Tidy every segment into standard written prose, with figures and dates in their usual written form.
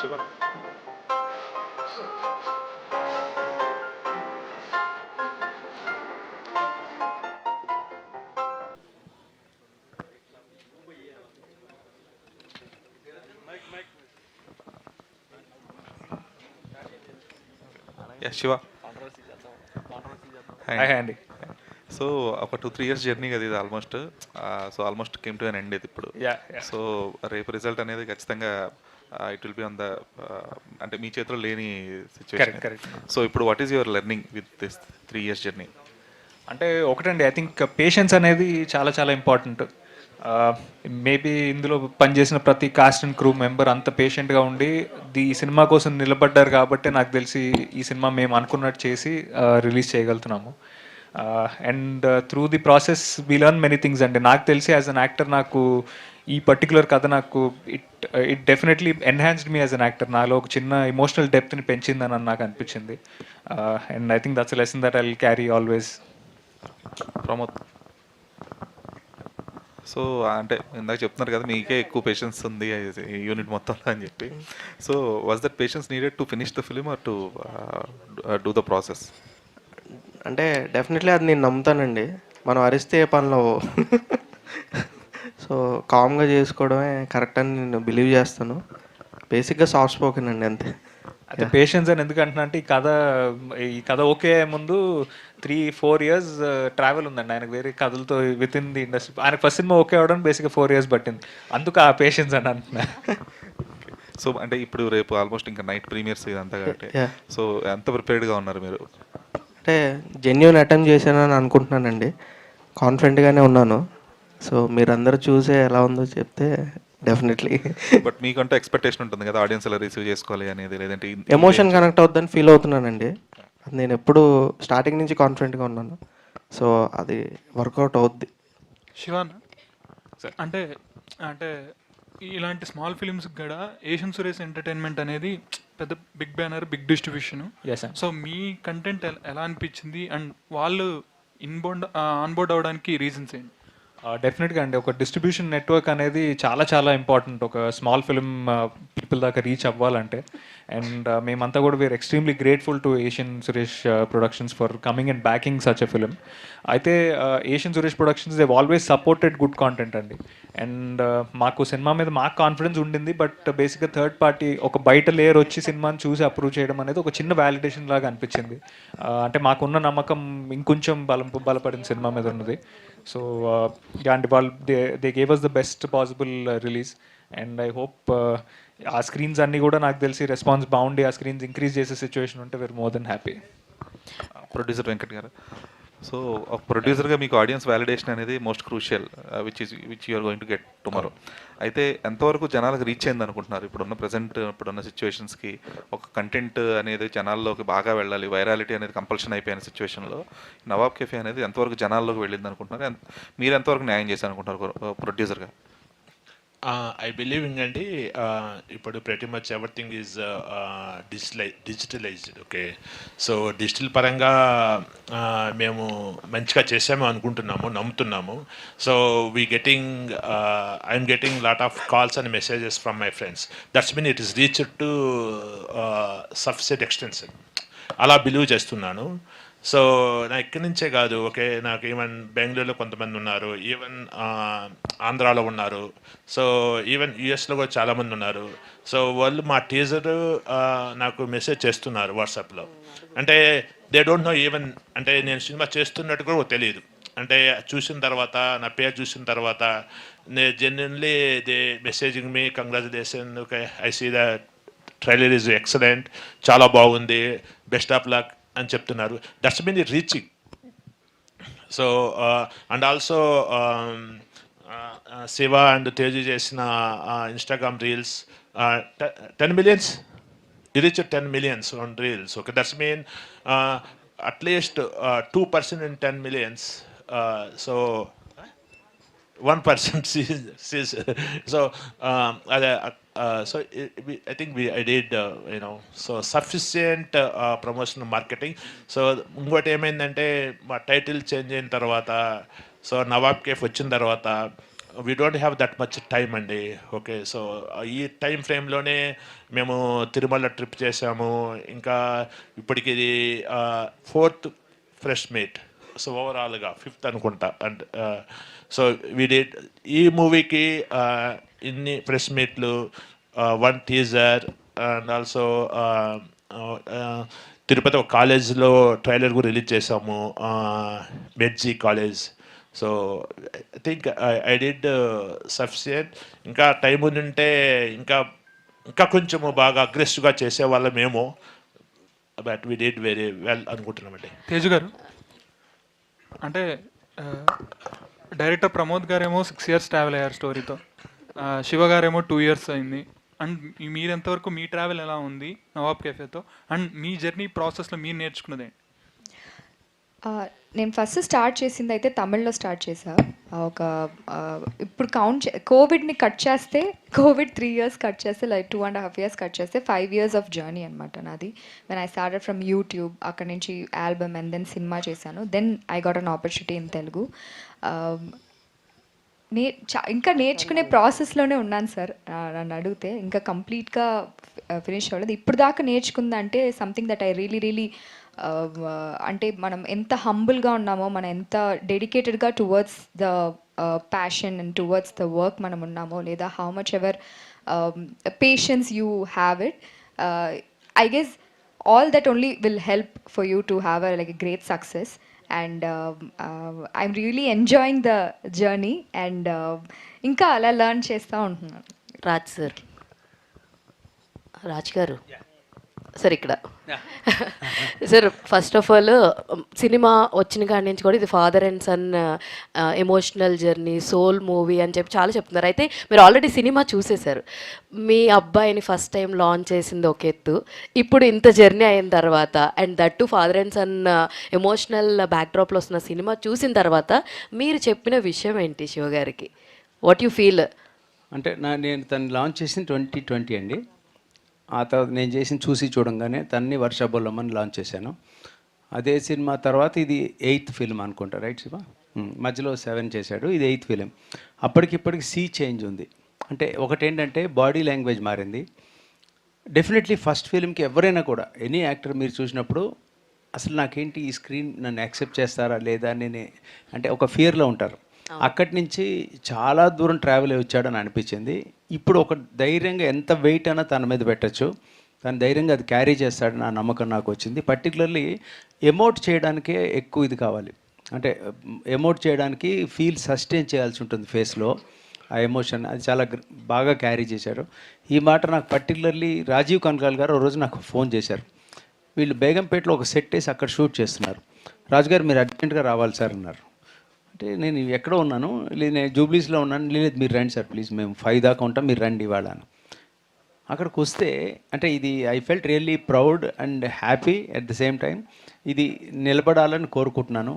Shiva. Shiva hi అండి. So ఒక 2-3 years journey కదా ఇది almost. So almost came to an end ఇది ఇప్పుడు. యా సో రేపు రిజల్ట్ అనేది ఖచ్చితంగా it will be on the అంటే మీ చేతిలో లేని సిచ్యువేషన్. కరెక్ట్. సో ఇప్పుడు what is your learning with this 3 years journey? అంటే ఒకటండి, ఐ థింక్ పేషెన్స్ అనేది చాలా చాలా ఇంపార్టెంట్. మేబీ ఇందులో పనిచేసిన ప్రతి కాస్ట్ అండ్ క్రూ మెంబర్ అంత పేషెంట్గా ఉండి ఈ సినిమా కోసం నిలబడ్డారు కాబట్టి నాకు తెలిసి ఈ సినిమా మేము అనుకున్నట్టు చేసి రిలీజ్ చేయగలుగుతున్నాము. And through the process we learn many things అండి. నాకు తెలిసి యాజ్ అన్ యాక్టర్ నాకు ఈ పర్టికులర్ కథ నాకు it definitely enhanced me as an actor. నాలో ఒక చిన్న ఎమోషనల్ డెప్త్ని పెంచిందని నాకు అనిపించింది. And I think that's lesson that I will carry always. Pramod, so అంటే ఇందాక చెప్తున్నారు కదా మీకే ఎక్కువ పేషెన్స్ ఉంది యూనిట్ మొత్తంలో అని చెప్పి. So was that patience needed to finish the film or to do the process? అంటే డెఫినెట్లీ అది నేను నమ్ముతానండి. మనం అరిస్తే ఏ పనిలో సో కామ్గా చేసుకోవడమే కరెక్ట్ అని నేను బిలీవ్ చేస్తాను. బేసిక్గా సాఫ్ట్ స్పోకెన్ అండి, అంతే. అయితే పేషెన్స్ అని ఎందుకు అంటున్నా అంటే ఈ కథ ఓకే ముందు 3-4 ఇయర్స్ ట్రావెల్ ఉందండి ఆయనకు వేరే కథలతో విత్ ఇన్ ది ఇండస్ట్రీ. ఆయనకు ఫస్ట్ సినిమా ఓకే అవడానికి బేసిక్గా 4 ఇయర్స్ పట్టింది. అందుకు ఆ పేషెన్స్ అని అంటున్నా. సో అంటే ఇప్పుడు రేపు ఆల్మోస్ట్ ఇంకా నైట్ ప్రీమియర్స్ ఇదంతా కాబట్టి సో ఎంత ప్రిపేర్డ్గా ఉన్నారు మీరు? అంటే జెన్యూన్ అటెంప్ట్ చేశానని అనుకుంటున్నానండి. కాన్ఫిడెంట్గానే ఉన్నాను. సో మీరందరూ చూసే ఎలా ఉందో చెప్తే డెఫినెట్లీ. బట్ మీకంటే ఎక్స్పెక్టేషన్ ఉంటుంది కదా ఆడియన్స్ ఎలా రిసీవ్ చేసుకోవాలి అనేది, లేదంటే ఎమోషన్ కనెక్ట్ అవుద్దని ఫీల్ అవుతున్నానండి. అది నేను ఎప్పుడు స్టార్టింగ్ నుంచి కాన్ఫిడెంట్గా ఉన్నాను. సో అది వర్కౌట్ అవుద్ది. శివాన్ అంటే అంటే ఇలాంటి స్మాల్ ఫిలిమ్స్ కూడా ఏషియన్ సురేష్ ఎంటర్టైన్మెంట్ అనేది పెద్ద big banner, big distribution. So మీ కంటెంట్ ఎలా అనిపించింది అండ్ వాళ్ళు ఆన్బోర్డ్ అవడానికి రీజన్స్ ఏంటి? డెఫినెట్గా అండి, ఒక డిస్ట్రిబ్యూషన్ నెట్వర్క్ అనేది చాలా చాలా ఇంపార్టెంట్ ఒక స్మాల్ ఫిల్మ్ పీపుల్ దాకా రీచ్ అవ్వాలంటే. అండ్ మేమంతా కూడా we're extremely grateful to Asian Suresh Productions for coming and backing such a film. అయితే Asian Suresh Productions they always supported good content అండి. అండ్ మాకు సినిమా మీద మాకు కాన్ఫిడెన్స్ ఉండింది. బట్ బేసిక్గా థర్డ్ పార్టీ ఒక బయట లేయర్ వచ్చి సినిమాని చూసి అప్రూవ్ చేయడం అనేది ఒక చిన్న వ్యాలిడేషన్ లాగా అనిపించింది. అంటే మాకున్న నమ్మకం ఇంకొంచెం బలపడింది సినిమా మీద ఉన్నది. సో అంటే వాళ్ళు they gave us the best possible release. And I hope ఆ స్క్రీన్స్ అన్నీ కూడా నాకు తెలిసి రెస్పాన్స్ బాగుండి ఆ స్క్రీన్స్ ఇంక్రీజ్ చేసే సిచ్యువేషన్ ఉంటే we're more than happy. Producer Venkat గారు, సో ఒక ప్రొడ్యూసర్గా మీకు ఆడియన్స్ వ్యాలిడేషన్ అనేది most crucial which you're going to get tomorrow. అయితే ఎంతవరకు జనాలకు రీచ్ అయింది అనుకుంటున్నారు? ఇప్పుడున్న సిచ్యువేషన్స్కి ఒక కంటెంట్ అనేది జనాల్లోకి బాగా వెళ్ళాలి, వైరాలిటీ అనేది కంపల్షన్ అయిపోయిన సిచ్యువేషన్లో నవాబ్ కెఫే అనేది ఎంతవరకు జనాల్లోకి వెళ్ళింది అనుకుంటున్నారు? మీరు ఎంతవరకు న్యాయం చేశారు అనుకుంటున్నారు ప్రొడ్యూసర్గా? ఐ బిలీవింగ్ అండి, ఇప్పుడు ప్రతి much everything is digitalized. Okay, so digital పరంగా మేము మంచిగా చేసాము అనుకుంటున్నాము, నమ్ముతున్నాము. So I'm getting lot of calls and messages from my friends. That's mean it is reached to sufficient extension. అలా బిలీవ్ చేస్తున్నాను. సో నా ఇక్కడి నుంచే కాదు, ఓకే, నాకు ఈవెన్ బెంగళూరులో కొంతమంది ఉన్నారు, ఈవెన్ ఆంధ్రాలో ఉన్నారు, సో ఈవెన్ యూఎస్లో కూడా చాలామంది ఉన్నారు. సో వాళ్ళు మా టీజర్ నాకు మెసేజ్ చేస్తున్నారు వాట్సాప్లో. అంటే దే డోంట్ నో ఈవెన్, అంటే నేను సినిమా చేస్తున్నట్టు కూడా తెలియదు. అంటే చూసిన తర్వాత, నా పేరు చూసిన తర్వాత genuinely they messaging me congratulation, okay, I see the trailer is excellent, చాలా బాగుంది, బెస్ట్ ఆఫ్ లక్ అని చెప్తున్నారు. That's mean the reaching. So and also Shiva and Teju చేసిన Instagram reels 10 millions, you reach 10 millions on reels. Okay, that's mean at least 2% in 10 millions. So 1% sees. So I think I did so sufficient promotional marketing. So ఇంకోటి ఏమైందంటే మా title change అయిన తర్వాత, so Nawab cafe వచ్చిన తర్వాత we don't have that much time అండి. Okay, so ఈ time ఫ్రేమ్లోనే మేము తిరుమల ట్రిప్ చేసాము. ఇంకా ఇప్పటికి ఇది 4th ఫ్రెష్ మీట్, సో ఓవరాల్గా 5th అనుకుంటా. అండ్ సో వీడి ఈ మూవీకి ఇన్ని ప్రెస్ మీట్లు, 1 టీజర్, అండ్ ఆల్సో తిరుపతి ఒక కాలేజ్లో ట్రైలర్ కూడా రిలీజ్ చేసాము, మెడ్జీ college. So I think I did sufficient. ఇంకా టైం ఉంటే ఇంకా ఇంకా కొంచెము బాగా అగ్రెసివ్గా చేసేవాళ్ళం మేము, but we did very well అనుకుంటున్నామండి. తేజు గారు, అంటే డైరెక్టర్ ప్రమోద్ గారేమో 6 years ట్రావెల్ అయ్యారు స్టోరీతో, శివ గారేమో 2 years అయింది. అండ్ మీరు ఎంతవరకు మీ ట్రావెల్ ఎలా ఉంది నవాబ్ కేఫేతో, అండ్ మీ జర్నీ ప్రాసెస్లో మీరు నేర్చుకున్నది ఏంటి? నేను ఫస్ట్ స్టార్ట్ చేసింది అయితే తమిళ్లో స్టార్ట్ చేశా. ఒక ఇప్పుడు కోవిడ్ని కట్ చేస్తే, కోవిడ్ 3 years కట్ చేస్తే, లైక్ 2.5 years కట్ చేస్తే 5 years ఆఫ్ జర్నీ అనమాట నాది. When I started from YouTube, అక్కడ నుంచి ఆల్బమ్ అండ్ దెన్ సినిమా చేశాను. Then I got an opportunity in Telugu. ఇంకా నేర్చుకునే ప్రాసెస్లోనే ఉన్నాను సార్. నన్ను అడిగితే ఇంకా కంప్లీట్గా ఫినిష్ అవ్వలేదు. ఇప్పుడు దాకా నేర్చుకుందంటే సంథింగ్ దట్ ఐ రియలీ అంటే మనం ఎంత హంబుల్గా ఉన్నామో, మనం ఎంత డెడికేటెడ్గా towards the passion and towards the work మనం ఉన్నామో, లేదా how much ever patience you have it, I guess all that only will help for you to have a great success. And I'm really enjoying the journey, and ఇంకా అలా learn చేస్తూ ఉంటున్నాను. రాజ్ గారు sir, ఇక్కడ sir first of all cinema వచ్చిన కాడి నుంచి కూడా ఇది father and son emotional journey, soul movie అని చెప్పి చాలా చెప్తున్నారు. అయితే మీరు ఆల్రెడీ సినిమా చూసేశారు. మీ అబ్బాయిని ఫస్ట్ టైం లాంచ్ చేసింది ఒక ఎత్తు, ఇప్పుడు ఇంత జర్నీ అయిన తర్వాత and that to father and son emotional బ్యాక్డ్రాప్లో వస్తున్న సినిమా చూసిన తర్వాత మీరు చెప్పిన విషయం ఏంటి శివ గారికి? What you feel? అంటే నేను తను లాంచ్ చేసింది 2020 అండి. ఆ తర్వాత నేను చేసిన చూసి చూడంగానే తన్ని వర్షబొల్లమని లాంచ్ చేశాను. అదే సినిమా తర్వాత ఇది 8th ఫిల్మ్ అనుకుంటా, రైట్ శివ? మధ్యలో 7 చేశాడు, ఇది 8th ఫిలిం. అప్పటికిప్పటికి సీ చేంజ్ ఉంది. అంటే ఒకటేంటంటే బాడీ లాంగ్వేజ్ మారింది. డెఫినెట్లీ ఫస్ట్ ఫిలింకి ఎవరైనా కూడా ఎనీ యాక్టర్ మీరు చూసినప్పుడు అసలు నాకేంటి ఈ స్క్రీన్ నన్ను యాక్సెప్ట్ చేస్తారా లేదా అని అంటే ఒక ఫియర్లో ఉంటారు. అక్కడి నుంచి చాలా దూరం ట్రావెల్ అయ్యి వచ్చాడని అనిపించింది. ఇప్పుడు ఒక ధైర్యంగా ఎంత వెయిట్ అయినా తన మీద పెట్టచ్చు, తను ధైర్యంగా అది క్యారీ చేస్తాడని నా నమ్మకం నాకు వచ్చింది. పర్టికులర్లీ ఎమోట్ చేయడానికే ఎక్కువ ఇది కావాలి. అంటే ఎమోట్ చేయడానికి ఫీల్ సస్టైన్ చేయాల్సి ఉంటుంది ఫేస్లో, ఆ ఎమోషన్ అది చాలా బాగా క్యారీ చేశారు. ఈ మాట నాకు పర్టికులర్లీ రాజీవ్ కనకాల్ గారు రోజు నాకు ఫోన్ చేశారు. వీళ్ళు బేగంపేటలో ఒక సెట్ వేసి అక్కడ షూట్ చేస్తున్నారు. రాజుగారు మీరు అర్జెంట్గా రావాలి సార్ అన్నారు. అంటే నేను ఎక్కడో ఉన్నాను, లేదు నేను జూబ్లీస్లో ఉన్నాను, లేదు మీరు రండి సార్ ప్లీజ్, మేము 5 దాకా ఉంటాం, మీరు రండి ఇవాళ అని. అక్కడికి వస్తే అంటే ఇది I felt really proud and happy at the same time. ఇది నిలబడాలని కోరుకుంటున్నాను.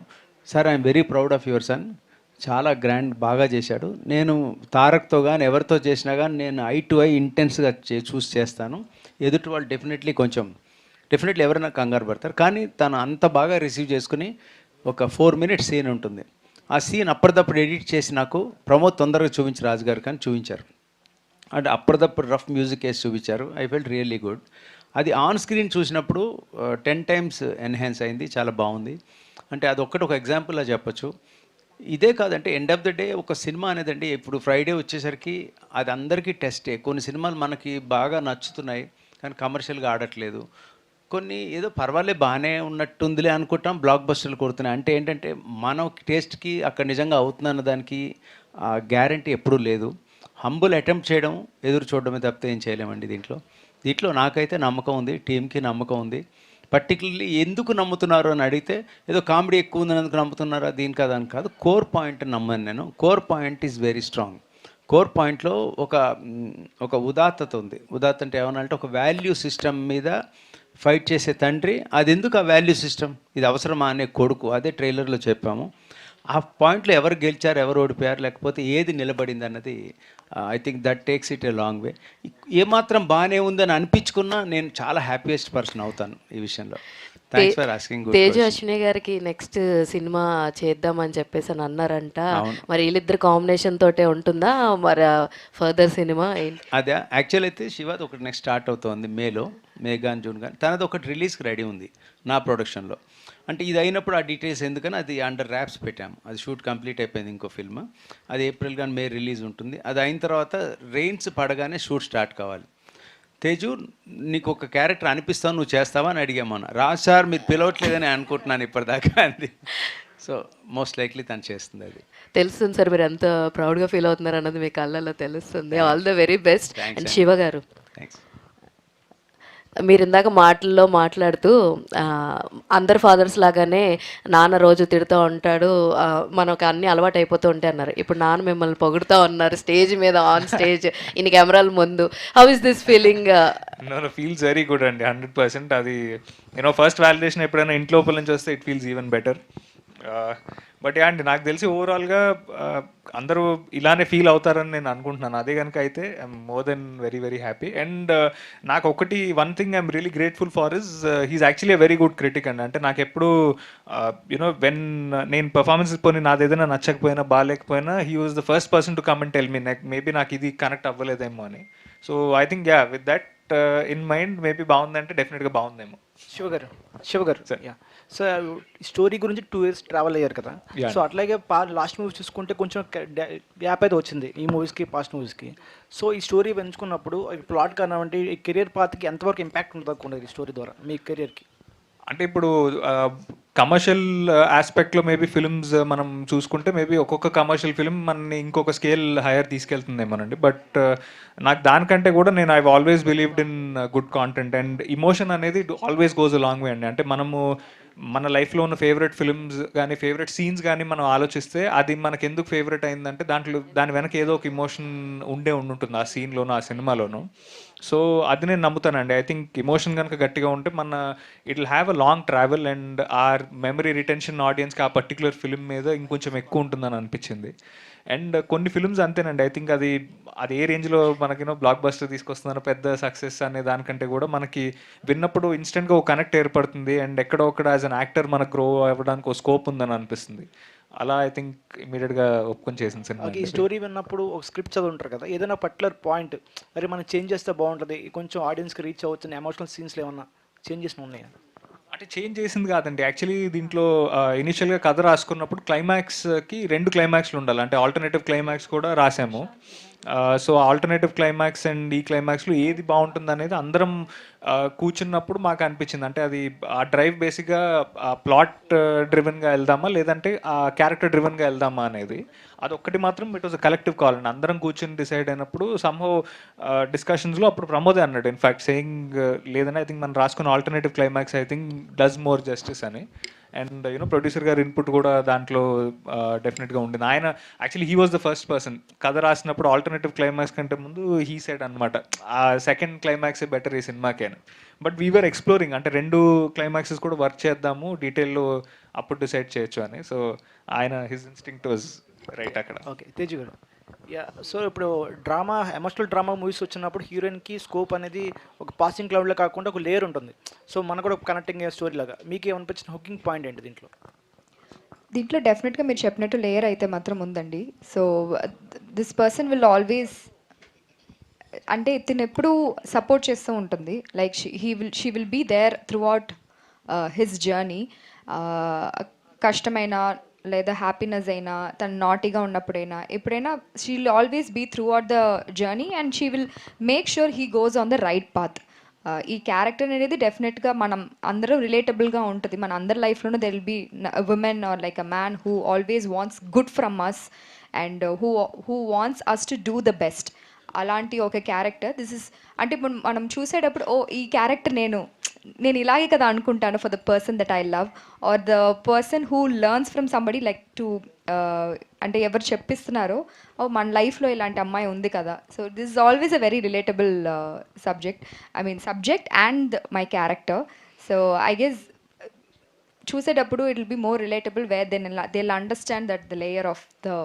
Sir I'm very proud of your son, చాలా గ్రాండ్ బాగా చేశాడు. నేను తారక్తో కానీ ఎవరితో చేసినా కానీ నేను ఐ టు ఐ ఇంటెన్స్గా చూస్ చేస్తాను. ఎదుటి వాళ్ళు డెఫినెట్లీ ఎవరైనా కంగారు పడతారు, కానీ తను అంత బాగా రిసీవ్ చేసుకుని ఒక 4 minutes సీన్ ఉంటుంది. ఆ సీన్ అప్పటిదప్పుడు ఎడిట్ చేసి నాకు ప్రమోద్ తొందరగా చూపించి రాజుగారు కానీ చూపించారు. అంటే అప్పటిదప్పుడు రఫ్ మ్యూజిక్ వేసి చూపించారు. I felt really good. అది ఆన్ స్క్రీన్ చూసినప్పుడు 10 times ఎన్హాన్స్ అయింది, చాలా బాగుంది. అంటే అది ఒక ఎగ్జాంపుల్లా చెప్పచ్చు. ఇదే కాదంటే ఎండ్ ఆఫ్ ద డే ఒక సినిమా అనేదండి ఇప్పుడు ఫ్రైడే వచ్చేసరికి అది అందరికీ టెస్టే. కొన్ని సినిమాలు మనకి బాగా నచ్చుతున్నాయి కానీ కమర్షియల్గా ఆడట్లేదు. కొన్ని ఏదో పర్వాలేదు బాగానే ఉన్నట్టుందిలే అనుకుంటాం, బ్లాక్ బస్టర్లు కొడుతున్నాయి. అంటే ఏంటంటే మన టేస్ట్కి అక్కడ నిజంగా అవుతుందన్న దానికి గ్యారంటీ ఎప్పుడూ లేదు. హంబుల్ అటెంప్ట్ చేయడం, ఎదురు చూడడమే తప్పితే ఏం చేయలేమండి దీంట్లో నాకైతే నమ్మకం ఉంది, టీంకి నమ్మకం ఉంది. పర్టికులర్లీ ఎందుకు నమ్ముతున్నారు అని అడిగితే ఏదో కామెడీ ఎక్కువ ఉందని ఎందుకు నమ్ముతున్నారా దీని కదా అని కాదు, కోర్ పాయింట్ నమ్మను నేను. Core point is very strong. Core పాయింట్లో ఒక ఉదాత్తత ఉంది. ఉదాత్త అంటే ఏమన్నా అంటే ఒక వాల్యూ సిస్టమ్ మీద ఫైట్ చేసే తండ్రి, అది ఎందుకు ఆ వాల్యూ సిస్టమ్, ఇది అవసరమా అనే కొడుకు, అదే ట్రైలర్లో చెప్పాము. ఆ పాయింట్లో ఎవరు గెలిచారు, ఎవరు ఓడిపోయారు, లేకపోతే ఏది నిలబడింది అన్నది I think that takes it a long way. ఏమాత్రం బాగానే ఉందని అనిపించుకున్నా నేను చాలా హ్యాపీయెస్ట్ పర్సన్ అవుతాను ఈ విషయంలో. Thanks for asking. Good Teju Ashwini గారికి నెక్స్ట్ సినిమా చేద్దామని చెప్పేసి అని అన్నారంట. మరి వీళ్ళిద్దరు కాంబినేషన్ తోటే ఉంటుందా మరి ఫర్దర్ సినిమా ఏంటి? అదే యాక్చువల్ అయితే శివాది ఒకటి నెక్స్ట్ స్టార్ట్ అవుతుంది మేలో, మే కానీ జూన్ కానీ. తనది ఒకటి రిలీజ్కి రెడీ ఉంది నా ప్రొడక్షన్లో. అంటే ఇది అయినప్పుడు ఆ డీటెయిల్స్ ఎందుకని అది అండర్ ర్యాప్స్ పెట్టాము. అది షూట్ కంప్లీట్ అయిపోయింది ఇంకో ఫిల్మ్, అది ఏప్రిల్ కానీ మే రిలీజ్ ఉంటుంది. అది అయిన తర్వాత రెయిన్స్ పడగానే షూట్ స్టార్ట్ కావాలి. తేజు నీకు ఒక క్యారెక్టర్ అనిపిస్తావు, నువ్వు చేస్తావా అని అడిగామన్నా. రా సార్ మీరు పిలవట్లేదని అనుకుంటున్నాను ఇప్పటిదాకా అంది. సో మోస్ట్ లైక్లీ తను చేస్తుంది. అది తెలుస్తుంది సార్, మీరు ఎంత ప్రౌడ్గా ఫీల్ అవుతున్నారు అన్నది మీ కళ్ళల్లో తెలుస్తుంది. All the very best. And Shiva గారు, థ్యాంక్స్. మీరు ఇందాక మాటల్లో మాట్లాడుతూ అందరు ఫాదర్స్ లాగానే నాన్న రోజు తిడుతూ ఉంటాడు, మనకు అన్నీ అలవాటు అయిపోతూ ఉంటాయి అన్నారు. ఇప్పుడు నాన్న మిమ్మల్ని పొగుడుతూ ఉన్నారు స్టేజ్ మీద, ఆన్ స్టేజ్, ఇన్ని కెమెరాల ముందు. How is this feeling? Feels very good అండి, 100%. అది ఫస్ట్ వ్యాలిడేషన్ ఎప్పుడైనా ఇంట్లో నుంచి వస్తే it feels even better. But అండి నాకు తెలిసి ఓవరాల్గా అందరూ ఇలానే ఫీల్ అవుతారని నేను అనుకుంటున్నాను. అదే కనుక అయితే I'm more than very very happy. And నాకు ఒకటి one thing I'm really grateful for is he's actually a very good critic అండి. అంటే నాకు ఎప్పుడు వెన్ నేను పర్ఫార్మెన్స్ పోనీ నాది ఏదైనా నచ్చకపోయినా బాగాలేకపోయినా he was the first person to come and tell me maybe నాకు ఇది కనెక్ట్ అవ్వలేదేమో అని. So I think with that in mind maybe బాగుందంటే డెఫినెట్గా బాగుందేమో. శివ గారు సో స్టోరీ గురించి 2 years ట్రావెల్ అయ్యారు కదా. సో అట్లాగే లాస్ట్ మూవీస్ చూసుకుంటే కొంచెం గ్యాప్ అయితే వచ్చింది ఈ మూవీస్కి పాస్ట్ మూవీస్కి. సో ఈ స్టోరీ పెంచుకున్నప్పుడు ప్లాట్ కానివ్వండి, ఈ కెరియర్ పాత్కి ఎంతవరకు ఇంపాక్ట్ ఉంటుంది ఈ స్టోరీ ద్వారా మీ కెరియర్కి? అంటే ఇప్పుడు కమర్షియల్ ఆస్పెక్ట్లో మేబీ ఫిల్మ్స్ మనం చూసుకుంటే మేబీ ఒక్కొక్క కమర్షియల్ ఫిల్మ్ మనని ఇంకొక స్కేల్ హైయర్ తీసుకెళ్తుందేమోనండి. బట్ నాకు దానికంటే కూడా నేను I always believed in good content and emotion అనేది always goes a long way అండి. అంటే మనము మన లైఫ్లో ఉన్న ఫేవరెట్ ఫిల్మ్స్ కానీ ఫేవరెట్ సీన్స్ కానీ మనం ఆలోచిస్తే అది మనకు ఎందుకు ఫేవరెట్ అయిందంటే దాని వెనక ఏదో ఒక ఇమోషన్ ఉండుంటుంది ఆ సీన్లోనూ ఆ సినిమాలోనూ. సో అది నేను నమ్ముతానండి. ఐ థింక్ ఇమోషన్ కనుక గట్టిగా ఉంటే it will have a long travel and our memory retention ఆడియన్స్కి ఆ పర్టికులర్ ఫిల్మ్ మీద ఇంకొంచెం ఎక్కువ ఉంటుందని అనిపించింది. అండ్ కొన్ని ఫిల్మ్స్ అంతేనండి. ఐ థింక్ అది ఏ రేంజ్లో మనకి బ్లాక్ బస్టర్ తీసుకొస్తుందో పెద్ద సక్సెస్ అనే దానికంటే కూడా మనకి విన్నప్పుడు ఇన్స్టెంట్గా ఒక కనెక్ట్ ఏర్పడుతుంది అండ్ ఎక్కడో ఒకడ యాజ్ అన్ యాక్టర్ మనకు గ్రో అవ్వడానికి ఒక స్కోప్ ఉందని అనిపిస్తుంది. అలా ఐ థింక్ ఇమీడియట్గా ఒప్పుకొని చేసిన సినిమా. ఈ స్టోరీ విన్నప్పుడు ఒక స్క్రిప్ట్ చదువుంటారు కదా, ఏదైనా పర్టికులర్ పాయింట్ మరి మనం చేంజ్ చేస్తే బాగుంటుంది, కొంచెం ఆడియన్స్కి రీచ్ అవ్వచ్చు, ఎమోషనల్ సీన్స్లో ఏమన్నా చేంజెస్ ఉన్నాయా? అంటే చేంజ్ చేసింది కాదండి. యాక్చువల్లీ దీంట్లో ఇనిషియల్గా కథ రాసుకున్నప్పుడు క్లైమాక్స్కి 2 క్లైమాక్స్లు ఉండాలి. అంటే ఆల్టర్నేటివ్ క్లైమాక్స్ కూడా రాసాము. సో ఆల్టర్నేటివ్ క్లైమాక్స్ అండ్ ఈ క్లైమాక్స్లో ఏది బాగుంటుంది అనేది అందరం కూర్చున్నప్పుడు మాకు అనిపించింది. అంటే అది ఆ డ్రైవ్ బేసిక్గా ప్లాట్ డ్రివెన్గా వెళ్దామా లేదంటే ఆ క్యారెక్టర్ డ్రివెన్గా వెళ్దామా అనేది అదొక్కటి మాత్రం it was a collective call అండి. అందరం కూర్చొని డిసైడ్ అయినప్పుడు సమ్హౌ డిస్కషన్స్లో అప్పుడు ప్రమోదే అన్నాడు ఇన్ఫ్యాక్ట్ సేయింగ్ లేదని ఐ థింక్ మనం రాసుకున్న alternative climax I think does more justice అని. అండ్ ప్రొడ్యూసర్ గారి ఇన్పుట్ కూడా దాంట్లో డెఫినెట్గా ఉండింది. ఆయన actually he was the first person కథ రాసినప్పుడు ఆల్టర్నేటివ్ క్లైమాక్స్ కంటే ముందు హీ సైడ్ అనమాట ఆ సెకండ్ క్లైమాక్సే బెటర్ ఈ సినిమాకి అని. బట్ వీఆర్ ఎక్స్ప్లోరింగ్ అంటే 2 క్లైమాక్సెస్ కూడా వర్క్ చేద్దాము డీటెయిల్లో అప్పుడు డిసైడ్ చేయొచ్చు అని. సో ఆయన హిజ్ ఇన్స్టింక్ట్ వాజ్ రైట్ అక్కడ. ఓకే తేజు గారు, సో ఇప్పుడు ఎమోషనల్ డ్రామా మూవీస్ వచ్చినప్పుడు హీరోయిన్కి స్కోప్ అనేది ఒక పాసింగ్ క్లౌడ్లో కాకుండా ఒక లేయర్ ఉంటుంది. సో మనకు కూడా కనెక్టింగ్ స్టోరీ లాగా మీకు ఏమనిపించిన హుకింగ్ పాయింట్ ఏంటి దీంట్లో డెఫినెట్గా మీరు చెప్పినట్టు లేయర్ అయితే మాత్రం ఉందండి. So this person will always అంటే తిను ఎప్పుడు సపోర్ట్ చేస్తూ ఉంటుంది. Like she will be there throughout his journey. కష్టమైన లేదా హ్యాపీనెస్ అయినా తను నాటీగా ఉన్నప్పుడైనా ఎప్పుడైనా she will always be throughout the journey and she will make sure he goes on the right path. ఈ క్యారెక్టర్ అనేది డెఫినెట్గా మనం అందరూ రిలేటబుల్గా ఉంటుంది. మన అందరి లైఫ్లోనూ there will be women or like a man who always wants good from us and who wants us to do the best. అలాంటి ఒక క్యారెక్టర్ దిస్ ఇస్ అంటే మనం చూసేటప్పుడు ఈ క్యారెక్టర్ నేను ఇలాగే కదా అనుకుంటాను for the person that I love or the person who learns from somebody like to అంటే ఎవరు చెప్పిస్తున్నారో మన లైఫ్లో ఇలాంటి అమ్మాయి ఉంది కదా. So this is always a very relatable subject and my character. So I guess చూసేటప్పుడు it will be more relatable where they will understand that the layer of the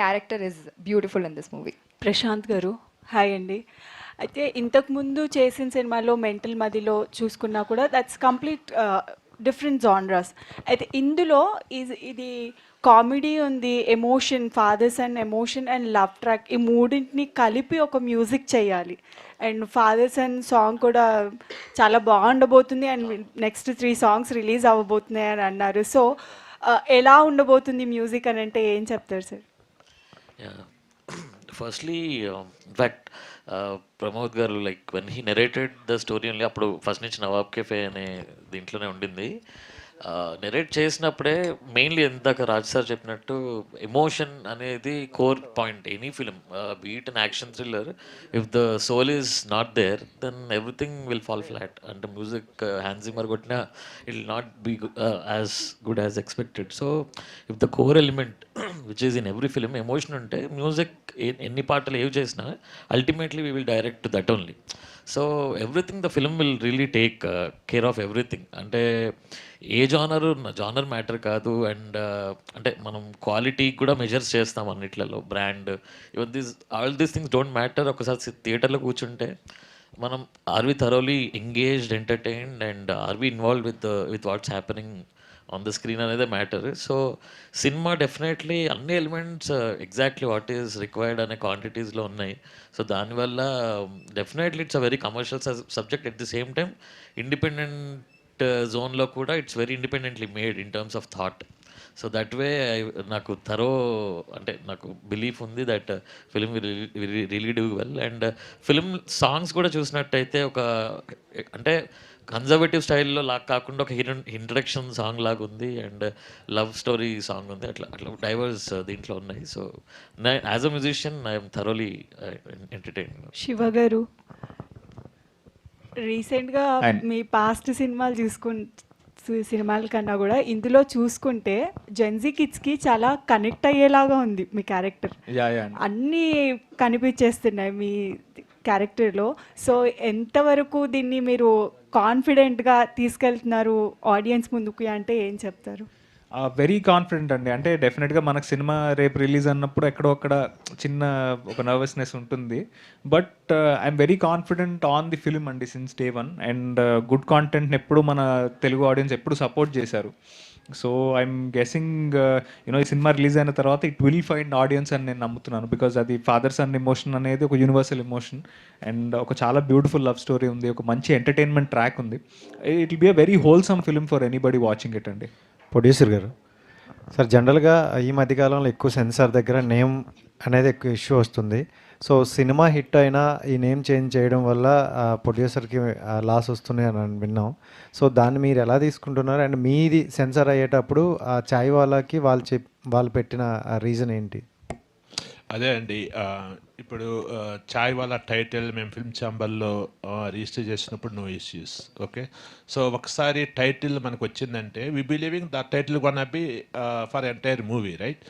character is beautiful in this movie. Prashanth గారు hi అండి. అయితే ఇంతకుముందు చేసిన సినిమాలో mental మదిలో చూసుకున్నా కూడా దట్స్ కంప్లీట్ డిఫరెంట్ జానరాస్. అయితే ఇందులో ఇది కామెడీ ఉంది, emotion, fathers and emotion and love track, ఈ మూడింటిని కలిపి ఒక మ్యూజిక్ చేయాలి. అండ్ ఫాదర్స్ అండ్ సాంగ్ కూడా చాలా బాగుండబోతుంది. అండ్ నెక్స్ట్ 3 సాంగ్స్ రిలీజ్ అవ్వబోతున్నాయి అని అన్నారు. సో ఎలా ఉండబోతుంది మ్యూజిక్ అని అంటే ఏం చెప్తారు సార్? ఫస్ట్లీ ఇన్ఫ్యాక్ట్ ప్రమోద్ గారు like when he narrated the story only, అప్పుడు ఫస్ట్ నుంచి నవాబ్ కెఫే అనే దీంట్లోనే ఉండింది. నెరేట్ చేసినప్పుడే మెయిన్లీ ఎందాక రాజ్ సార్ చెప్పినట్టు ఎమోషన్ అనేది core point any film, be it an action thriller. If the soul is not there then everything will fall flat. అంటే మ్యూజిక్ హ్యాన్స్ జిమ్మర్ కొట్టినా it will not be as good as expected. So if the core element which is in every film emotion ఉంటే music ఎన్ని పాటలు ఏవి చేసినా ultimately we will direct that only. So everything the film will really take care of everything. అంటే ఏ genre matter కాదు. And అంటే మనం క్వాలిటీ కూడా మెజర్స్ చేస్తాం అన్నిట్లలో, brand, even all these things don't matter. ఒకసారి థియేటర్లో కూర్చుంటే మనం are we thoroughly engaged, entertained, and are we involve with what's happening on the screen అనేదే మ్యాటర్. సో సినిమా డెఫినెట్లీ అన్ని elements exactly what is required అనే క్వాంటిటీస్లో ఉన్నాయి. So దానివల్ల definitely it's a very commercial subject. At the same time independent జోన్లో కూడా it's very independently made in terms of thought. So that way నాకు అంటే నాకు బిలీఫ్ ఉంది that film really do well. And film songs కూడా చూసినట్టయితే ఒక అంటే కన్జర్వేటివ్ స్టైల్లో లాగా కాకుండా ఒక ఇంట్రడక్షన్ సాంగ్ లాగా ఉంది, అండ్ లవ్ స్టోరీ సాంగ్ ఉంది. అట్లా డైవర్స్ దీంట్లో ఉన్నాయి. So as a musician I'm thoroughly entertain. Shiva గారు, రీసెంట్గా మీ పాస్ట్ సినిమాల కన్నా కూడా ఇందులో చూసుకుంటే జెన్జీ కిడ్స్కి చాలా కనెక్ట్ అయ్యేలాగా ఉంది మీ క్యారెక్టర్. అన్నీ కనిపించేస్తున్నాయి మీ క్యారెక్టర్లో. సో ఎంతవరకు దీన్ని మీరు కాన్ఫిడెంట్గా తీసుకెళ్తున్నారు ఆడియన్స్ ముందుకు అంటే ఏం చెప్తారు? వెరీ కాన్ఫిడెంట్ అండి. అంటే డెఫినెట్గా మనకు సినిమా రేపు రిలీజ్ అన్నప్పుడు ఎక్కడో అక్కడ చిన్న ఒక నర్వస్నెస్ ఉంటుంది. But I'm very confident on the film అండి since day one. And good కాంటెంట్ని ఎప్పుడు మన తెలుగు ఆడియన్స్ ఎప్పుడు సపోర్ట్ చేశారు. సో ఐఎమ్ గెసింగ్ ఈ సినిమా రిలీజ్ అయిన తర్వాత ఇట్ విల్ ఫైండ్ ఆడియన్స్ అని నేను నమ్ముతున్నాను. బికాజ్ అది ఫాదర్ సన్ ఎమోషన్ అనేది ఒక యూనివర్సల్ ఎమోషన్, అండ్ ఒక చాలా బ్యూటిఫుల్ లవ్ స్టోరీ ఉంది, ఒక మంచి ఎంటర్టైన్మెంట్ ట్రాక్ ఉంది. It will be a very wholesome film for anybody watching it అండి. ప్రొడ్యూసర్ గారు, సార్ జనరల్గా ఈ మధ్యకాలంలో ఎక్కువ సెన్సార్ దగ్గర నేమ్ అనేది ఎక్కువ ఇష్యూ వస్తుంది. సో సినిమా హిట్ అయినా ఈ నేమ్ చేంజ్ చేయడం వల్ల ప్రొడ్యూసర్కి లాస్ వస్తుంది అని విన్నాం. సో దాన్ని మీరు ఎలా తీసుకుంటున్నారు? అండ్ మీది సెన్సార్ అయ్యేటప్పుడు ఆ చాయ్ వాళ్ళకి వాళ్ళు పెట్టిన రీజన్ ఏంటి? అదే అండి, ఇప్పుడు చాయ్ వాళ్ళ టైటిల్ మేము ఫిల్మ్ ఛాంబర్లో రిజిస్టర్ చేసినప్పుడు నో ఇష్యూస్. ఓకే, సో ఒకసారి టైటిల్ మనకు వచ్చిందంటే we believing the title gonna be for entire movie, right?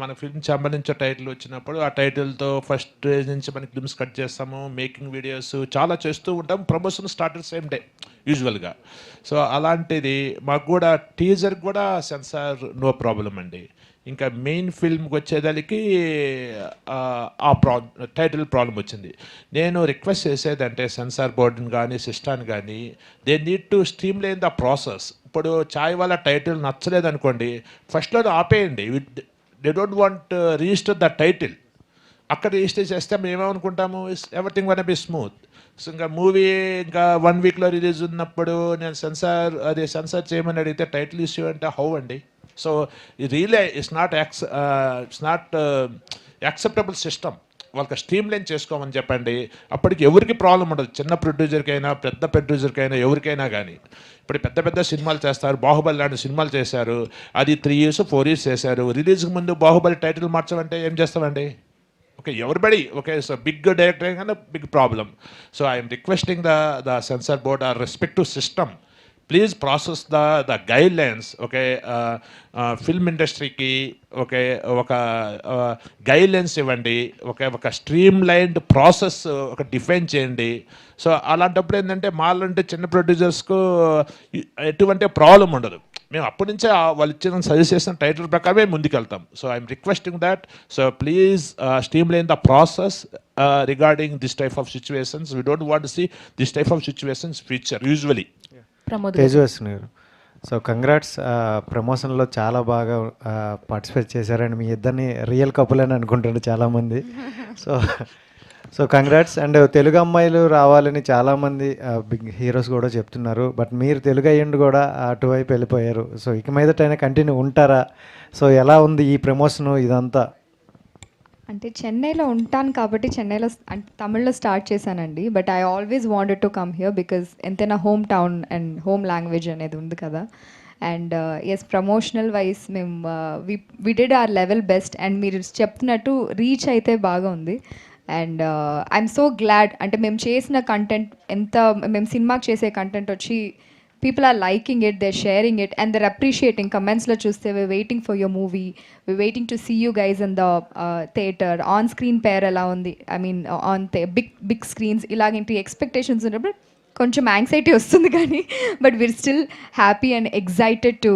మన ఫిల్మ్ ఛాంబర్ నుంచి టైటిల్ వచ్చినప్పుడు ఆ టైటిల్తో ఫస్ట్ రేజ్ నుంచి మనకి ఫిల్మ్స్ కట్ చేస్తాము, మేకింగ్ వీడియోస్ చాలా చేస్తూ ఉంటాం, ప్రమోషన్ స్టార్టర్ సేమ్ డే యూజువల్గా. సో అలాంటిది మాకు కూడా టీజర్ కూడా సెన్సార్ నో ప్రాబ్లం అండి. ఇంకా మెయిన్ ఫిల్మ్కి వచ్చేదానికి టైటిల్ ప్రాబ్లం వచ్చింది. నేను రిక్వెస్ట్ చేసేదంటే సెన్సార్ బోర్డుని కానీ సిస్టాన్ని కానీ they need to streamline the process. ఇప్పుడు చాయ్ వాళ్ళ టైటిల్ నచ్చలేదనుకోండి, ఫస్ట్లో ఆపేయండి. They don't want register the title. అక్కడ రిజిస్టర్ చేస్తే మేము ఏమనుకుంటాము, everything one be smooth. So ఇంకా మూవీ ఇంకా 1 వీక్లో రిలీజ్ ఉన్నప్పుడు నేను సెన్సార్ చేయమని అడిగితే టైటిల్ ఇష్యూ అంటే హౌ అండి? So really it's not acceptable system. వాళ్ళకి స్ట్రీమ్ లైన్ చేసుకోమని చెప్పండి. అప్పటికి ఎవరికి ప్రాబ్లం ఉండదు, చిన్న ప్రొడ్యూసర్కైనా పెద్ద ప్రొడ్యూసర్కైనా ఎవరికైనా కానీ. ఇప్పుడు పెద్ద పెద్ద సినిమాలు చేస్తారు, బాహుబలి లాంటి సినిమాలు చేశారు, అది 3 years 4 years చేశారు. రిలీజ్కి ముందు బాహుబలి టైటిల్ మార్చమంటే ఏం చేస్తామండి? Okay, everybody okay, so big director కానీ big problem. So I'm requesting the censor board or respective system, please process the guidelines. Okay, film ఇండస్ట్రీకి ఓకే ఒక గైడ్ లైన్స్ ఇవ్వండి, ఒక స్ట్రీమ్ లైన్డ్ ప్రాసెస్ ఒక define చేయండి. సో అలాంటప్పుడు ఏంటంటే మాలాంటి చిన్న ప్రొడ్యూసర్స్కు ఎటువంటి ప్రాబ్లం ఉండదు. మేము అప్పటి నుంచే వాళ్ళు ఇచ్చిన సజెస్ట్ చేసిన టైటిల్ ప్రకారమే ముందుకెళ్తాం. So I'm requesting that. So please streamline the process regarding this type of situations. We don't want to see this type of situations future usually. Tejaswini గారు, సో కంగ్రాట్స్, ప్రమోషన్లో చాలా బాగా పార్టిసిపేట్ చేశారండి. మీ ఇద్దరిని real couple అని అనుకుంటారు చాలామంది. So so congrats. And Telugu అమ్మాయిలు రావాలని చాలామంది బిగ్ హీరోస్ కూడా చెప్తున్నారు. బట్ మీరు తెలుగు అయ్యండి కూడా అటువైపు వెళ్ళిపోయారు. సో ఇక మీదటైనా కంటిన్యూ ఉంటారా? సో ఎలా ఉంది ఈ ప్రమోషను ఇదంతా? అంటే చెన్నైలో ఉంటాను కాబట్టి చెన్నైలో అంటే తమిళ్లో స్టార్ట్ చేశానండి. But I always wanted to come here because ఎంతైనా home town and home language అనేది ఉంది కదా. అండ్ ఎస్, ప్రమోషనల్ వైజ్ మేము we did our level best. And మీరు చెప్తున్నట్టు రీచ్ అయితే బాగా ఉంది. అండ్ ఐఎమ్ సో గ్లాడ్, అంటే మేము చేసిన కంటెంట్ మేము సినిమాకి చేసే కంటెంట్ వచ్చి people are liking it, they're sharing it, and they're appreciating. Comments lo chuste, we're waiting for your movie, we're waiting to see you guys in the theater, on screen pair ela undi, I mean on the big screens ilaginti expectations unnappudu koncham anxiety ostundi gaani but we're still happy and excited to